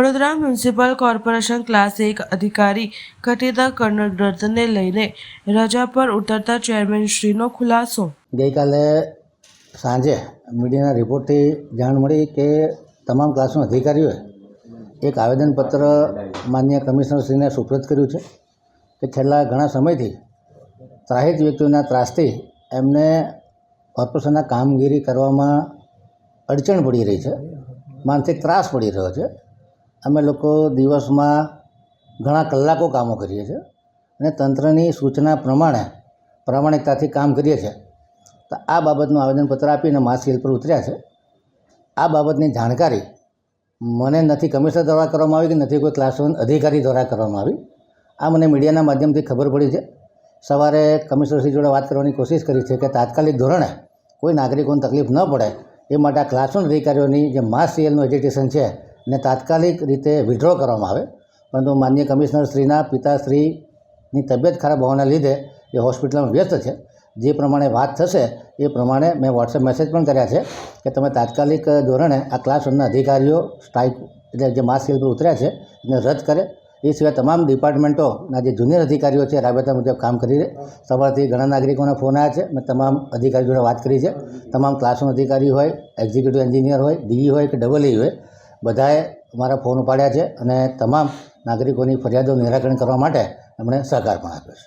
Vadodara municipal corporation class 1 અધિકારી ઘટીદાર kernel રદને લઈને રજા પર ઉતરતા ચેરમેનશ્રીનો ખુલાસો। ગઈકાલે સાંજે મીડિયાના રિપોર્ટથી જાણ મળી કે તમામ ક્લાસના અધિકારીઓએ એક આવેદનપત્ર માનનીય કમિશનરશ્રીને સુપ્રત કર્યું છે કે છેલ્લા ઘણા સમયથી ત્રાહિત વ્યક્તિઓના ત્રાસથી એમને કોર્પોરેશનના કામગીરી કરવામાં અડચણ પડી રહી છે, માનસિક ત્રાસ પડી રહ્યો છે। અમે લોકો દિવસમાં ઘણા કલાકો કામો કરીએ છીએ અને તંત્રની સૂચના પ્રમાણે પ્રામાણિકતાથી કામ કરીએ છીએ। તો આ બાબતનું આવેદનપત્ર આપીને માસ સ્કેલ પર ઉતર્યા છે। આ બાબતની જાણકારી મને નથી કમિશનર દ્વારા કરવામાં આવી કે નથી કોઈ ક્લાસ 1 અધિકારી દ્વારા કરવામાં આવી। આ મને મીડિયાના માધ્યમથી ખબર પડી છે। સવારે કમિશનરશ્રી જોડે વાત કરવાની કોશિશ કરી છે કે તાત્કાલિક ધોરણે કોઈ નાગરિકોને તકલીફ ન પડે એ માટે આ ક્લાસ 1 અધિકારીઓની જે માસ સીએલનું એજ્યુકેશન છે એને તાત્કાલિક રીતે વિડ્રો કરવામાં આવે, પરંતુ માનનીય કમિશનરશ્રીના પિતાશ્રીની તબિયત ખરાબ હોવાના લીધે એ હોસ્પિટલમાં વ્યસ્ત છે। જે પ્રમાણે વાત થશે એ પ્રમાણે મેં વોટ્સએપ મેસેજ પણ કર્યા છે કે તમે તાત્કાલિક ધોરણે આ ક્લાસ 1ના અધિકારીઓ સ્ટ્રાઇક એટલે જે માસ સ્કેલ પર ઉતર્યા છે એને રદ કરે। એ સિવાય તમામ ડિપાર્ટમેન્ટોના જે જુનિયર અધિકારીઓ છે રાબેતા મુજબ કામ કરી રહે। સવારથી ઘણા નાગરિકોના ફોન આવ્યા છે, મેં તમામ અધિકારીઓ જોડે વાત કરી છે। તમામ ક્લાસ 1 અધિકારી હોય, એક્ઝિક્યુટિવ એન્જિનિયર હોય, ડીઈ હોય કે ડબલ ઈ હોય, બધાએ મારા ફોન ઉપાડ્યા છે અને તમામ નાગરિકોની ફરિયાદોનું નિરાકરણ કરવા માટે એમણે સહકાર પણ આપ્યો છે।